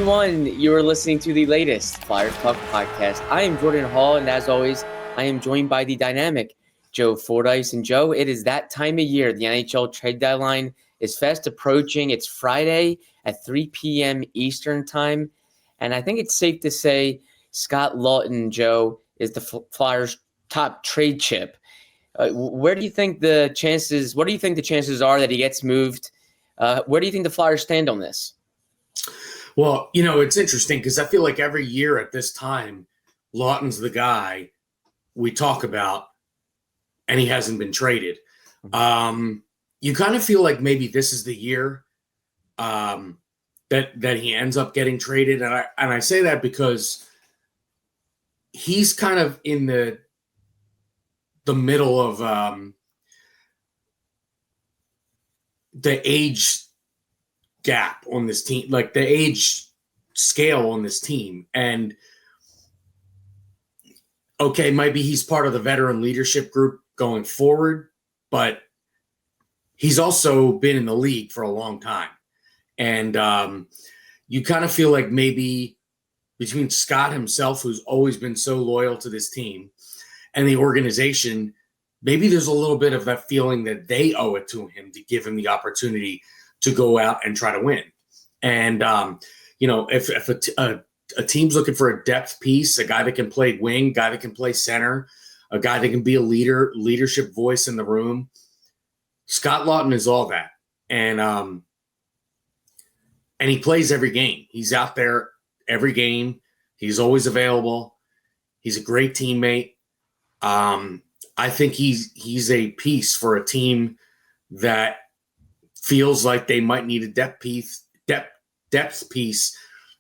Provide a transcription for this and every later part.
everyone. You are listening to the latest Flyers Talk podcast. I am Jordan Hall, and as always, I am joined by the dynamic Joe Fordyce. And Joe, it is that time of year. The NHL trade deadline is fast approaching. It's Friday at 3 p.m. Eastern time. And I think it's safe to say Scott Laughton, Joe, is the Flyers' top trade chip. What do you think the chances are that he gets moved? Where do you think the Flyers stand on this? Well, it's interesting because I feel like every year at this time, Laughton's the guy we talk about, and he hasn't been traded. You kind of feel like maybe this is the year that he ends up getting traded, and I say that because he's kind of in the middle of the age gap on this team, like the age scale on this team. And okay, maybe he's part of the veteran leadership group going forward, but he's also been in the league for a long time. And you kind of feel like maybe between Scott himself, who's always been so loyal to this team, and the organization, maybe there's a little bit of that feeling that they owe it to him to give him the opportunity to go out and try to win. And, if a team's looking for a depth piece, a guy that can play wing, guy that can play center, a guy that can be a leadership voice in the room, Scott Laughton is all that. And he plays every game. He's out there every game. He's always available. He's a great teammate. I think he's a piece for a team that feels like they might need a depth piece,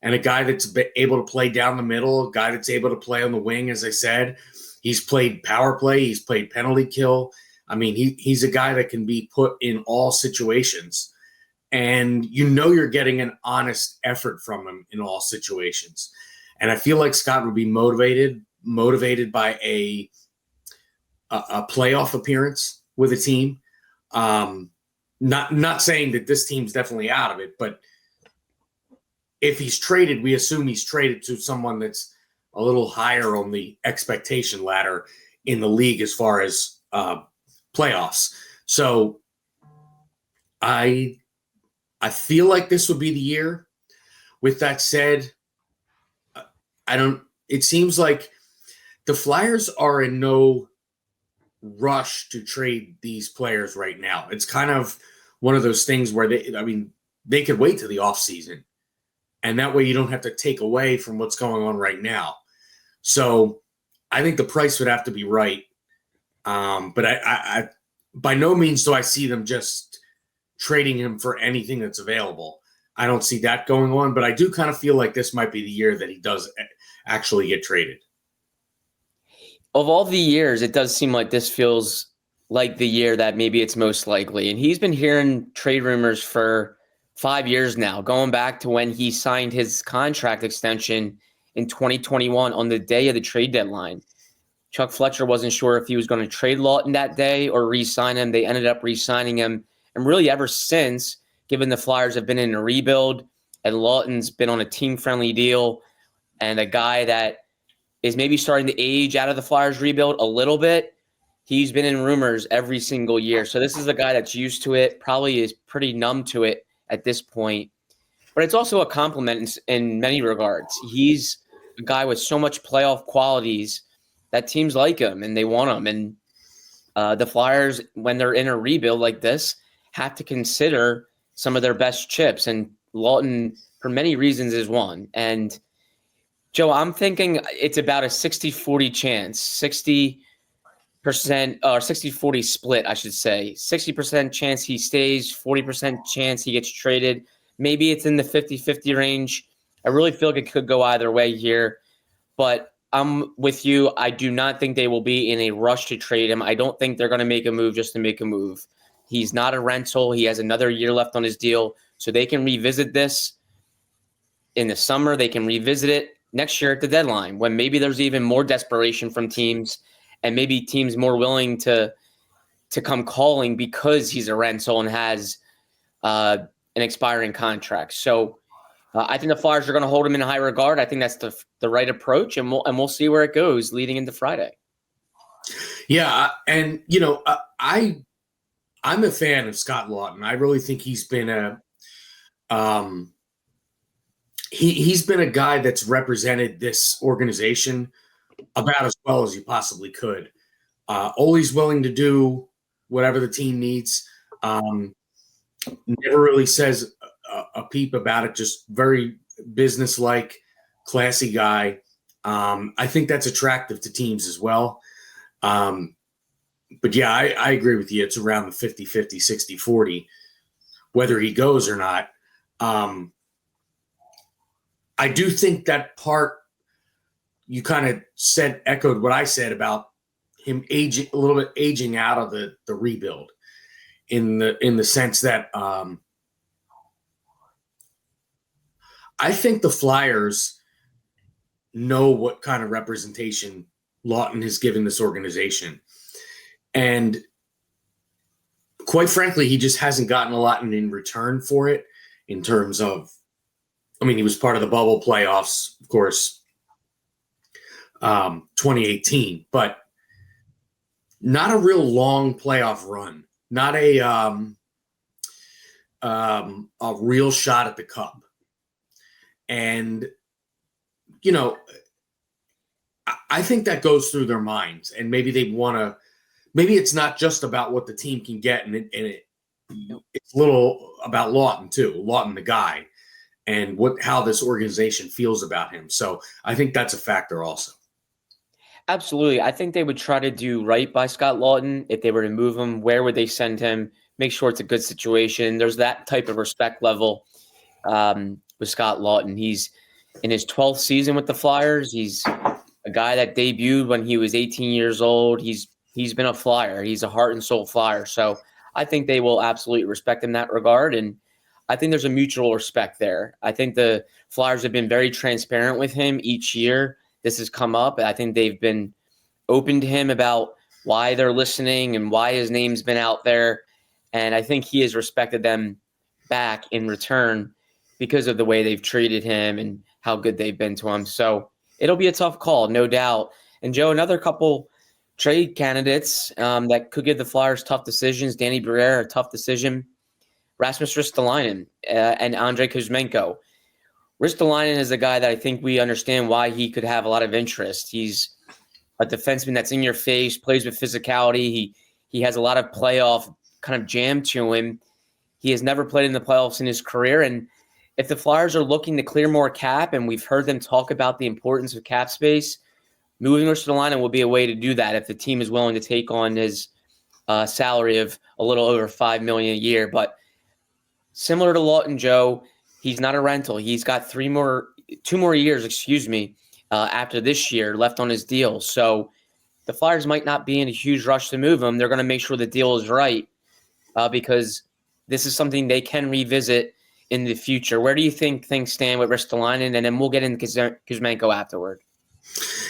and a guy that's able to play down the middle, a guy that's able to play on the wing. As I said, he's played power play, he's played penalty kill. I mean, he's a guy that can be put in all situations, and you're getting an honest effort from him in all situations. And I feel like Scott would be motivated by a playoff appearance with a team. Not saying that this team's definitely out of it, but if he's traded, we assume he's traded to someone that's a little higher on the expectation ladder in the league as far as playoffs. So I feel like this would be the year. With that said, it seems like the Flyers are in no rush to trade these players right now. It's kind of one of those things where they could wait till the offseason, and that way you don't have to take away from what's going on right now. So I think the price would have to be right. But I by no means do I see them just trading him for anything that's available. I don't see that going on, but I do kind of feel like this might be the year that he does actually get traded. Of all the years, it does seem like this feels like the year that maybe it's most likely. And he's been hearing trade rumors for 5 years now, going back to when he signed his contract extension in 2021 on the day of the trade deadline. Chuck Fletcher wasn't sure if he was going to trade Laughton that day or re-sign him. They ended up re-signing him. And really ever since, given the Flyers have been in a rebuild and Laughton's been on a team-friendly deal and a guy that is maybe starting to age out of the Flyers rebuild a little bit, he's been in rumors every single year. So this is a guy that's used to it, probably is pretty numb to it at this point. But it's also a compliment in many regards. He's a guy with so much playoff qualities that teams like him and they want him. And the Flyers, when they're in a rebuild like this, have to consider some of their best chips. And Laughton, for many reasons, is one. And Joe, I'm thinking it's about a 60-40 chance, 60% or 60-40 split, I should say. 60% chance he stays, 40% chance he gets traded. Maybe it's in the 50-50 range. I really feel like it could go either way here. But I'm with you. I do not think they will be in a rush to trade him. I don't think they're going to make a move just to make a move. He's not a rental. He has another year left on his deal. So they can revisit this in the summer. They can revisit it next year at the deadline when maybe there's even more desperation from teams and maybe teams more willing to come calling because he's a rental and has an expiring contract. So I think the Flyers are going to hold him in high regard. I think that's the right approach, and we'll see where it goes leading into Friday. Yeah, and I'm a fan of Scott Laughton. I really think he's been he's been a guy that's represented this organization about as well as he possibly could. Always willing to do whatever the team needs. Never really says a peep about it. Just very businesslike, classy guy. I think that's attractive to teams as well. But yeah, I agree with you. It's around the 50-50, 60-40, whether he goes or not. I do think that part you kind of echoed what I said about him aging a little bit, aging out of the rebuild in the sense that I think the Flyers know what kind of representation Laughton has given this organization. And quite frankly, he just hasn't gotten a lot in return for it in terms of, he was part of the bubble playoffs, of course, 2018, but not a real long playoff run, not a real shot at the cup. And, I think that goes through their minds, and maybe they want to, maybe it's not just about what the team can get, and it's a little about Laughton too, Laughton the guy, and how this organization feels about him. So I think that's a factor also. Absolutely. I think they would try to do right by Scott Laughton. If they were to move him, where would they send him? Make sure it's a good situation. There's that type of respect level with Scott Laughton. He's in his 12th season with the Flyers. He's a guy that debuted when he was 18 years old. He's been a Flyer. He's a heart and soul Flyer. So I think they will absolutely respect him in that regard. And I think there's a mutual respect there. I think the Flyers have been very transparent with him each year. This has come up. I think they've been open to him about why they're listening and why his name's been out there. And I think he has respected them back in return because of the way they've treated him and how good they've been to him. So it'll be a tough call, no doubt. And Joe, another couple trade candidates that could give the Flyers tough decisions. Danny Briere, a tough decision. Rasmus Ristolainen and Andrei Kuzmenko. Ristolainen is a guy that I think we understand why he could have a lot of interest. He's a defenseman that's in your face, plays with physicality. He has a lot of playoff kind of jam to him. He has never played in the playoffs in his career. And if the Flyers are looking to clear more cap, and we've heard them talk about the importance of cap space, moving Ristolainen will be a way to do that if the team is willing to take on his salary of a little over $5 million a year. But similar to Laughton, Joe, he's not a rental. He's got two more years, after this year left on his deal. So the Flyers might not be in a huge rush to move him. They're going to make sure the deal is right because this is something they can revisit in the future. Where do you think things stand with Ristolainen? And then we'll get into Kuzmenko afterward.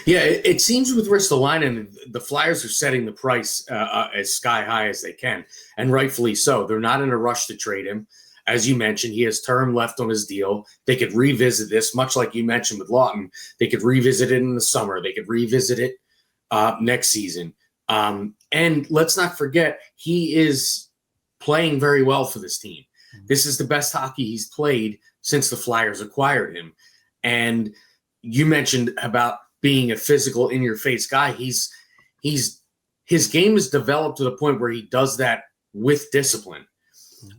Yeah, it seems with Ristolainen, the Flyers are setting the price as sky high as they can, and rightfully so. They're not in a rush to trade him. As you mentioned, he has term left on his deal. They could revisit this, much like you mentioned with Laughton. They could revisit it in the summer. They could revisit it next season. And let's not forget, he is playing very well for this team. This is the best hockey he's played since the Flyers acquired him. And you mentioned about being a physical, in-your-face guy. His game is developed to the point where he does that with discipline.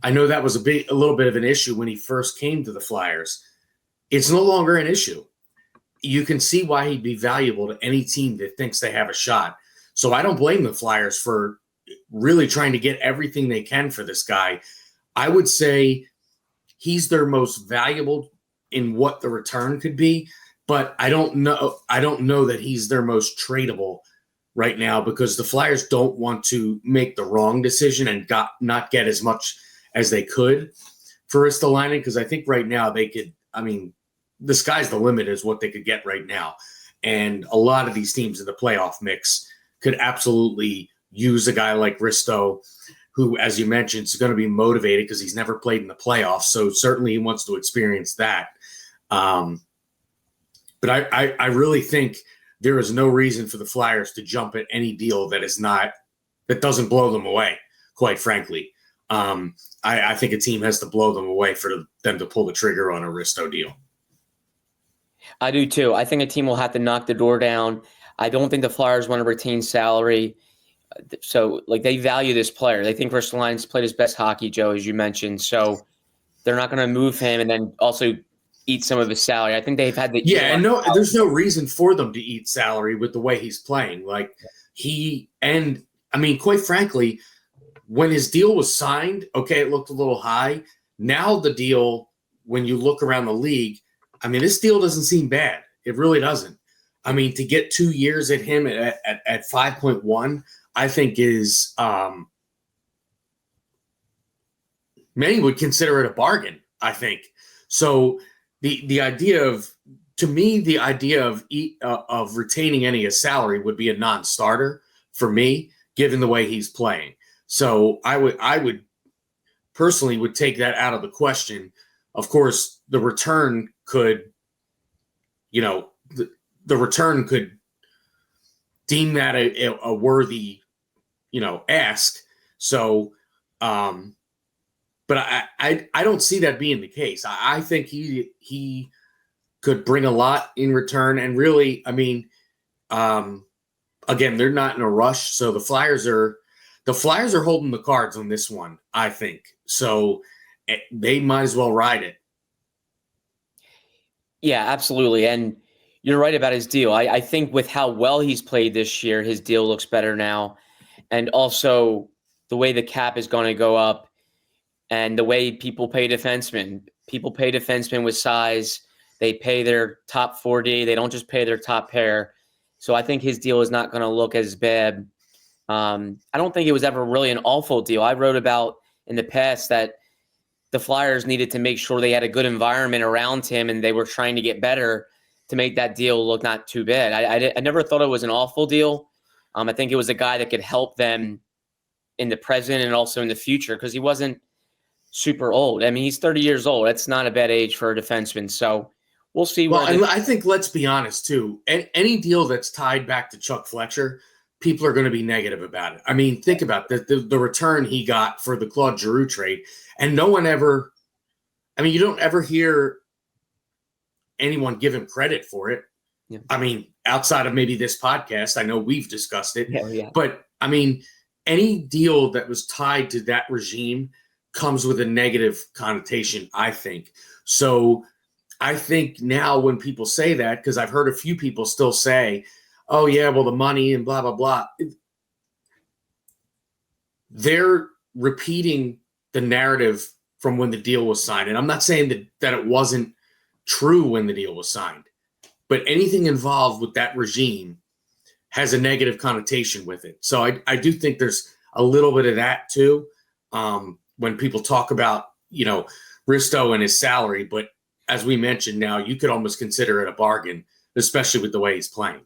I know that was a little bit of an issue when he first came to the Flyers. It's no longer an issue. You can see why he'd be valuable to any team that thinks they have a shot. So I don't blame the Flyers for really trying to get everything they can for this guy. I would say he's their most valuable in what the return could be, but I don't know that he's their most tradable right now because the Flyers don't want to make the wrong decision and not get as much as they could for Ristolainen, because I think right now they could, the sky's the limit is what they could get right now. And a lot of these teams in the playoff mix could absolutely use a guy like Risto, who, as you mentioned, is going to be motivated because he's never played in the playoffs. So certainly he wants to experience that. But I really think there is no reason for the Flyers to jump at any deal that doesn't blow them away, quite frankly. I think a team has to blow them away for them to pull the trigger on a Risto deal. I do too. I think a team will have to knock the door down. I don't think the Flyers want to retain salary. So, they value this player. They think Ristolainen's played his best hockey, Joe, as you mentioned. So they're not going to move him and then also eat some of his salary. I think they've had the there's no reason for them to eat salary with the way he's playing. Quite frankly, when his deal was signed, okay, it looked a little high. Now the deal, when you look around the league, this deal doesn't seem bad. It really doesn't. To get 2 years at him at 5.1, I think is many would consider it a bargain, I think. So the idea of retaining any of his salary would be a non-starter for me, given the way he's playing. So I would personally would take that out of the question. Of course, the return could, the return could deem that a worthy, ask. So, but I don't see that being the case. I think he could bring a lot in return. And really, again, they're not in a rush. So the Flyers are holding the cards on this one, I think. So they might as well ride it. Yeah, absolutely. And you're right about his deal. I think with how well he's played this year, his deal looks better now. And also the way the cap is going to go up and the way people pay defensemen. People pay defensemen with size. They pay their top 40. They don't just pay their top pair. So I think his deal is not going to look as bad. I don't think it was ever really an awful deal. I wrote about in the past that the Flyers needed to make sure they had a good environment around him and they were trying to get better to make that deal look not too bad. I never thought it was an awful deal. I think it was a guy that could help them in the present and also in the future because he wasn't super old. He's 30 years old. That's not a bad age for a defenseman. So we'll see. And I think, let's be honest, too, any deal that's tied back to Chuck Fletcher, people are going to be negative about it. Think about the return he got for the Claude Giroux trade. And no one ever – you don't ever hear anyone give him credit for it. Yeah. Outside of maybe this podcast, I know we've discussed it. Yeah. But, any deal that was tied to that regime comes with a negative connotation, I think. So I think now when people say that, because I've heard a few people still say, oh, yeah, well, the money and blah, blah, blah. They're repeating the narrative from when the deal was signed. And I'm not saying that it wasn't true when the deal was signed. But anything involved with that regime has a negative connotation with it. So I do think there's a little bit of that too when people talk about, Risto and his salary. But as we mentioned now, you could almost consider it a bargain, especially with the way he's playing.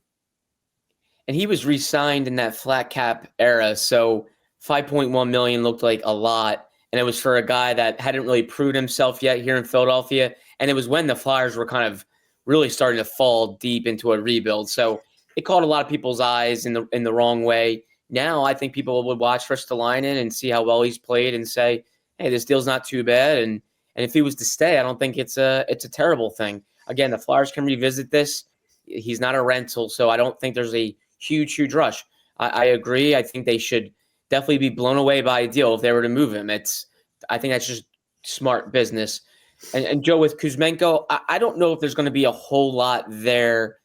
And he was re-signed in that flat cap era. So $5.1 million looked like a lot. And it was for a guy that hadn't really proved himself yet here in Philadelphia. And it was when the Flyers were kind of really starting to fall deep into a rebuild. So it caught a lot of people's eyes in the wrong way. Now I think people would watch Ristolainen and see how well he's played and say, hey, this deal's not too bad. And if he was to stay, I don't think it's a terrible thing. Again, the Flyers can revisit this. He's not a rental, so I don't think there's a huge rush. I agree. I think they should definitely be blown away by a deal if they were to move him. I think that's just smart business. And Joe, with Kuzmenko, I don't know if there's going to be a whole lot there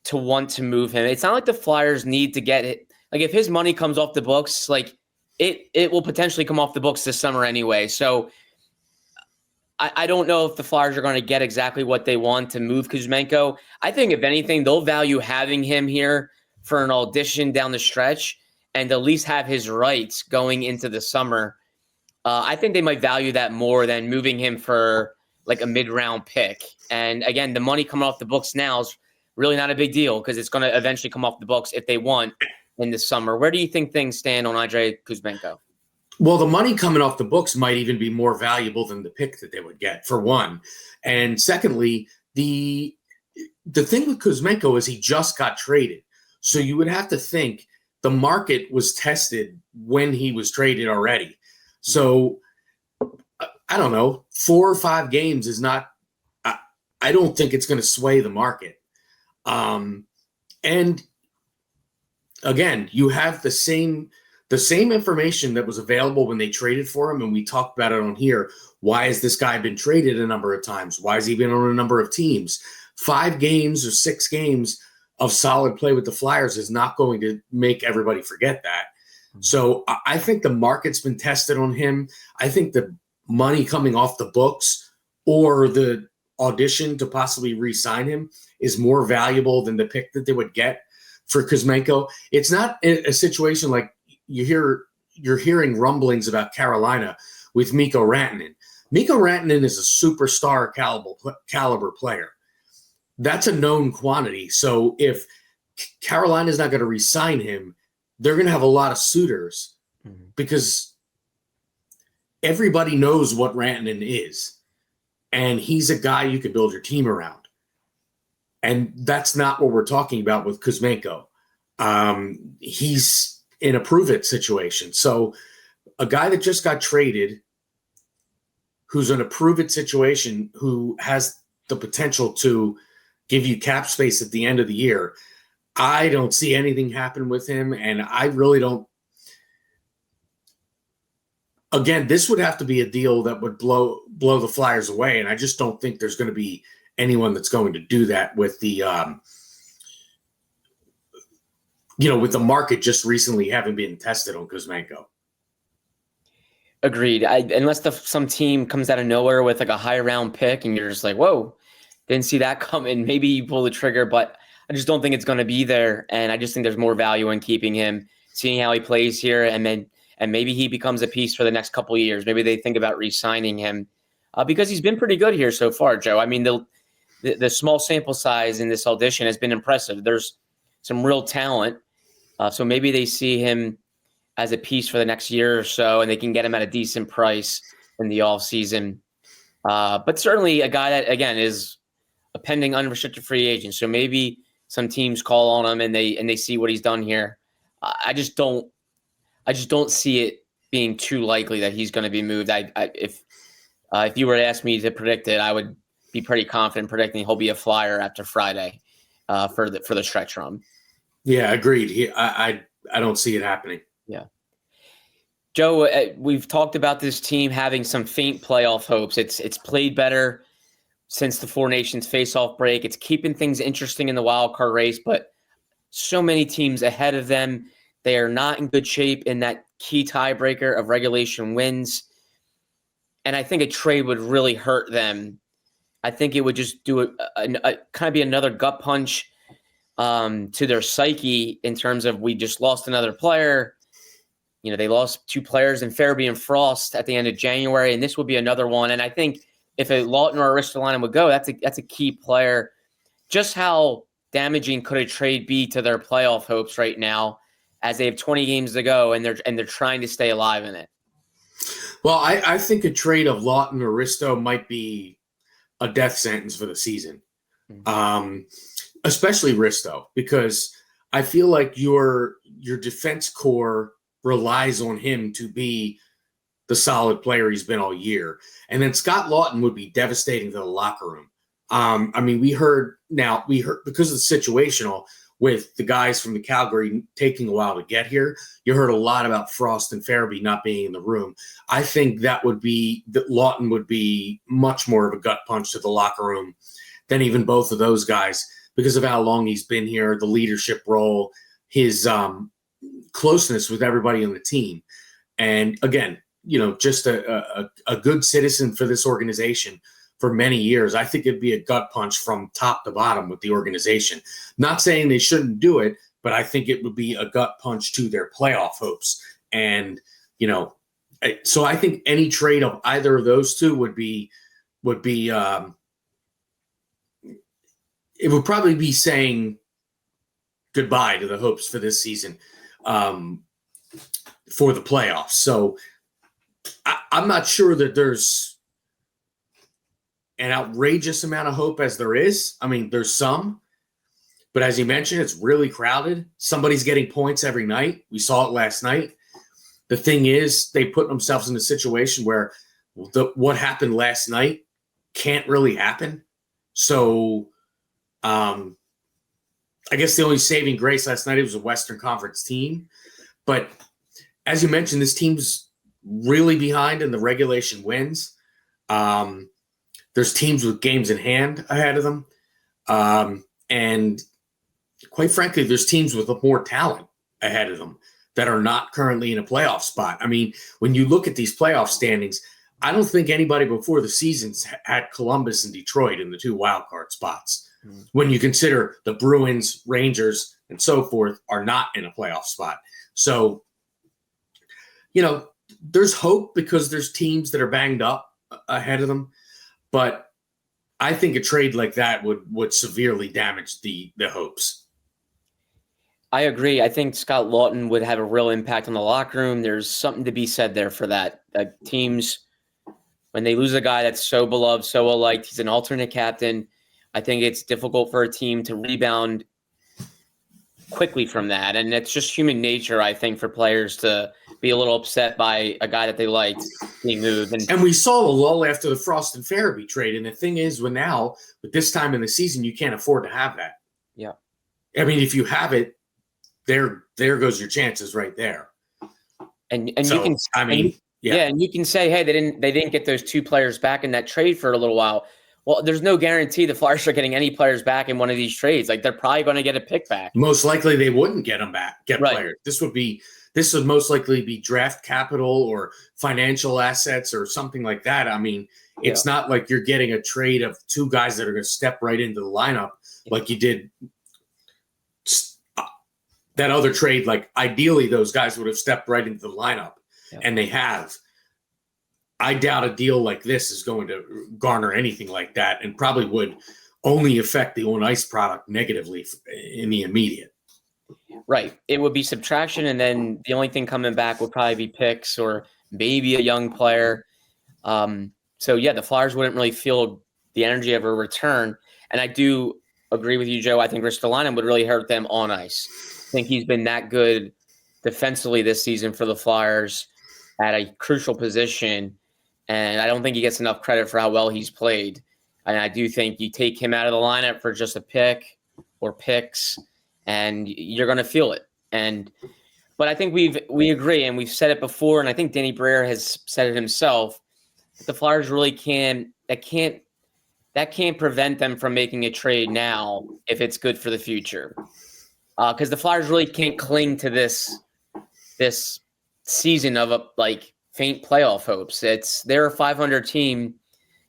to want to move him. It's not like the Flyers need to get it. Like if his money comes off the books, it will potentially come off the books this summer anyway. So I don't know if the Flyers are going to get exactly what they want to move Kuzmenko. I think if anything, they'll value having him here for an audition down the stretch and at least have his rights going into the summer. I think they might value that more than moving him for like a mid-round pick. And again, the money coming off the books now is really not a big deal because it's going to eventually come off the books if they want in the summer. Where do you think things stand on Andrei Kuzmenko? Well, the money coming off the books might even be more valuable than the pick that they would get, for one. And secondly, the thing with Kuzmenko is he just got traded. So you would have to think the market was tested when he was traded already. So I don't know, 4 or 5 games is not, I don't think it's going to sway the market. And again, you have the same information that was available when they traded for him. And we talked about it on here. Why has this guy been traded a number of times? Why has he been on a number of teams? 5 games or 6 games of solid play with the Flyers is not going to make everybody forget that. So I think the market's been tested on him. I think the money coming off the books or the audition to possibly re-sign him is more valuable than the pick that they would get for Kuzmenko. It's not a situation like you're hearing rumblings about Carolina with Mikko Rantanen. Mikko Rantanen is a superstar caliber player. That's a known quantity. So if Carolina's not going to re-sign him, they're going to have a lot of suitors because everybody knows what Rantanen is. And he's a guy you can build your team around. And that's not what we're talking about with Kuzmenko. He's in a prove-it situation. So a guy that just got traded, who's in a prove-it situation, who has the potential to give you cap space at the end of the year, I don't see anything happen with him, and I really don't. Again, this would have to be a deal that would blow the Flyers away, and I just don't think there's going to be anyone that's going to do that with the with the market just recently having been tested on Kuzmenko. Agreed. Unless some team comes out of nowhere with like a high round pick and you're just like, whoa, didn't see that coming. Maybe you pull the trigger, but I just don't think it's going to be there. And I just think there's more value in keeping him, seeing how he plays here, and maybe he becomes a piece for the next couple of years. Maybe they think about re-signing him because he's been pretty good here so far, Joe. I mean, the small sample size in this audition has been impressive. There's some real talent. So maybe they see him as a piece for the next year or so, and they can get him at a decent price in the offseason. But certainly a guy that, again, is a pending unrestricted free agent. So maybe some teams call on him and they see what he's done here. I just don't see it being too likely that he's going to be moved. If you were to ask me to predict it, I would be pretty confident predicting he'll be a Flyer after Friday for the stretch run. Yeah, agreed. I don't see it happening. Yeah. Joe, we've talked about this team having some faint playoff hopes. It's played better since the Four Nations face-off break. It's keeping things interesting in the wild card race, but so many teams ahead of them. They are not in good shape in that key tiebreaker of regulation wins. And I think a trade would really hurt them. I think it would just do a kind of be another gut punch to their psyche in terms of we just lost another player. You know, they lost 2 players in Farabee and Frost at the end of January, and this would be another one. And I think if a Laughton or a Ristolainen would go, that's a key player. Just how damaging could a trade be to their playoff hopes right now, as they have 20 games to go and they're trying to stay alive in it? Well, I think a trade of Laughton or Risto might be a death sentence for the season, especially Risto, because I feel like your defense core relies on him to be the solid player he's been all year. And then Scott Laughton would be devastating to the locker room. I mean, we heard because of the situational with the guys from the Calgary taking a while to get here, you heard a lot about Frost and Farabee not being in the room. I think that Laughton would be much more of a gut punch to the locker room than even both of those guys because of how long he's been here, the leadership role, his closeness with everybody on the team. And again, just a good citizen for this organization for many years. I think it'd be a gut punch from top to bottom with the organization. Not saying they shouldn't do it, but I think it would be a gut punch to their playoff hopes. And, so I think any trade of either of those two would be it would probably be saying goodbye to the hopes for this season for the playoffs. So I'm not sure that there's an outrageous amount of hope as there is. I mean, there's some, but as you mentioned, it's really crowded. Somebody's getting points every night. We saw it last night. The thing is, they put themselves in a situation where what happened last night can't really happen. So I guess the only saving grace last night, it was a Western Conference team. But as you mentioned, this team's really behind in the regulation wins. There's teams with games in hand ahead of them. And quite frankly, there's teams with more talent ahead of them that are not currently in a playoff spot. I mean, when you look at these playoff standings, I don't think anybody before the seasons had Columbus and Detroit in the 2 wildcard spots. When you consider the Bruins, Rangers, and so forth are not in a playoff spot. So, there's hope because there's teams that are banged up ahead of them. But I think a trade like that would severely damage the hopes. I agree. I think Scott Laughton would have a real impact on the locker room. There's something to be said there for that. Teams, when they lose a guy that's so beloved, so well-liked, he's an alternate captain, I think it's difficult for a team to rebound quickly from that. And it's just human nature, I think, for players to be a little upset by a guy that they liked being moved. And we saw a lull after the Frost and Farabee trade. And the thing is, with this time in the season, you can't afford to have that. Yeah. I mean, if you have it, there goes your chances right there. And so, you can, and you can say, hey, they didn't get those 2 players back in that trade for a little while. Well, there's no guarantee the Flyers are getting any players back in one of these trades. Like, they're probably going to get a pick back. Most likely they wouldn't get them back, right. Players. This would most likely be draft capital or financial assets or something like that. I mean, it's not like you're getting a trade of 2 guys that are going to step right into the lineup like you did that other trade. Like, ideally, those guys would have stepped right into the lineup, and they have. I doubt a deal like this is going to garner anything like that, and probably would only affect the on-ice product negatively in the immediate. Right. It would be subtraction, and then the only thing coming back would probably be picks or maybe a young player. The Flyers wouldn't really feel the energy of a return. And I do agree with you, Joe. I think Ristolainen would really hurt them on ice. I think he's been that good defensively this season for the Flyers at a crucial position. And I don't think he gets enough credit for how well he's played. And I do think you take him out of the lineup for just a pick or picks, and you're going to feel it. But I think we agree, and we've said it before, and I think Danny Briere has said it himself. The Flyers really can't prevent them from making a trade now if it's good for the future, because the Flyers really can't cling to this season of faint playoff hopes. They're a 500 team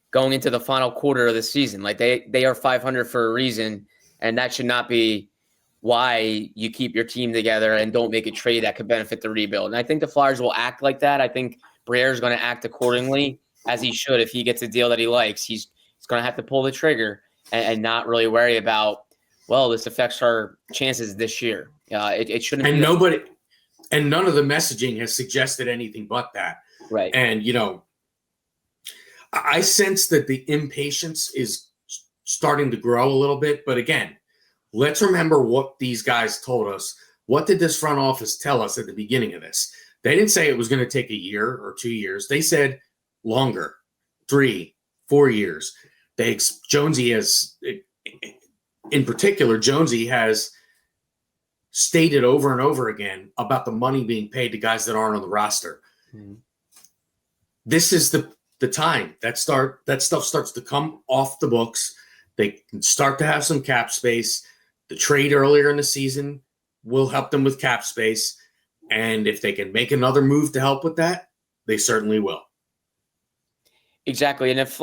going into the final quarter of the season. Like, they are 500 for a reason, and that should not be why you keep your team together and don't make a trade that could benefit the rebuild. And I think the Flyers will act like that. I think Briere is going to act accordingly, as he should. If he gets a deal that he likes, he's going to have to pull the trigger and not really worry about, well, this affects our chances this year. It shouldn't. And and none of the messaging has suggested anything but that. Right. And, I sense that the impatience is starting to grow a little bit. But again, let's remember what these guys told us. What did this front office tell us at the beginning of this? They didn't say it was going to take a year or 2 years. They said longer, 3, 4 years. Jonesy has, in particular, Jonesy has stated over and over again about the money being paid to guys that aren't on the roster. Mm-hmm. This is the time that stuff starts to come off the books. They can start to have some cap space. The trade earlier in the season will help them with cap space. And if they can make another move to help with that, they certainly will. Exactly. And if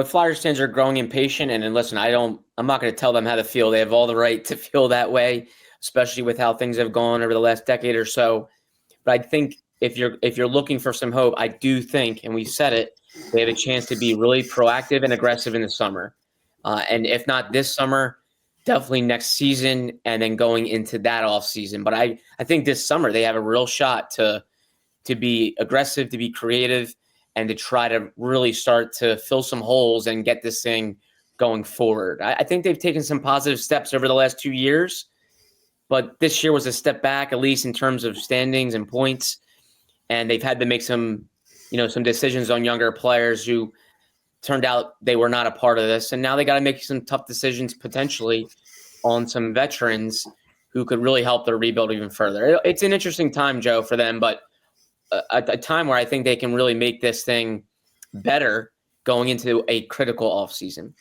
Flyers fans are growing impatient, and listen, I'm not going to tell them how to feel. They have all the right to feel that way, especially with how things have gone over the last decade or so. But I think if you're looking for some hope, I do think, and we've said it, they have a chance to be really proactive and aggressive in the summer. And if not this summer, definitely next season, and then going into that off season. But I think this summer they have a real shot to to be aggressive, to be creative, and to try to really start to fill some holes and get this thing going forward. I think they've taken some positive steps over the last 2 years, but this year was a step back, at least in terms of standings and points. And they've had to make some decisions on younger players who turned out they were not a part of this. And now they got to make some tough decisions potentially on some veterans who could really help their rebuild even further. It's an interesting time, Joe, for them, but a time where I think they can really make this thing better going into a critical offseason.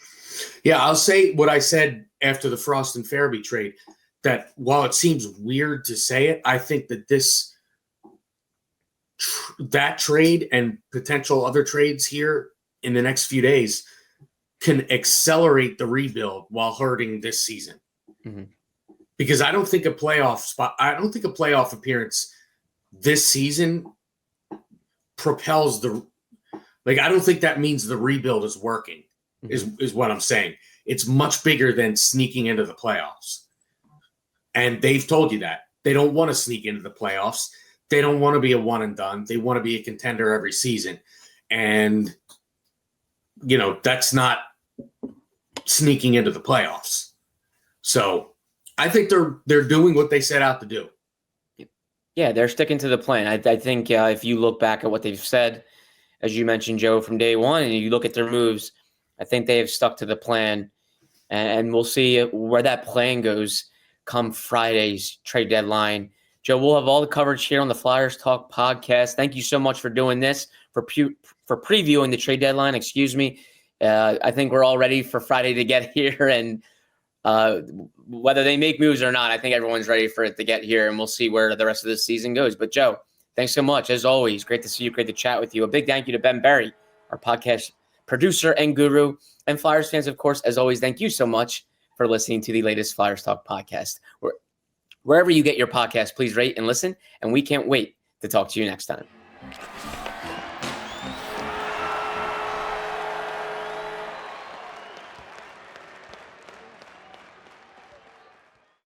Yeah, I'll say what I said after the Frost and Farabee trade, that while it seems weird to say it, I think that that trade and potential other trades here in the next few days can accelerate the rebuild while hurting this season. Mm-hmm. Because I don't think a playoff appearance this season propels I don't think that means the rebuild is working, mm-hmm. is what I'm saying. It's much bigger than sneaking into the playoffs. And they've told you that. They don't want to sneak into the playoffs. They don't want to be a one and done. They want to be a contender every season. And, that's not sneaking into the playoffs. So I think they're doing what they set out to do. Yeah, they're sticking to the plan. I think if you look back at what they've said, as you mentioned, Joe, from day one, and you look at their moves, I think they have stuck to the plan. And we'll see where that plan goes come Friday's trade deadline. Joe, we'll have all the coverage here on the Flyers Talk podcast. Thank you so much for doing this, for previewing the trade deadline. I think we're all ready for Friday to get here, and whether they make moves or not, I think everyone's ready for it to get here, and we'll see where the rest of the season goes. But Joe, thanks so much. As always, great to see you. Great to chat with you. A big thank you to Ben Berry, our podcast producer and guru, and Flyers fans, of course. As always, thank you so much for listening to the latest Flyers Talk podcast. Wherever you get your podcast, please rate and listen, and we can't wait to talk to you next time.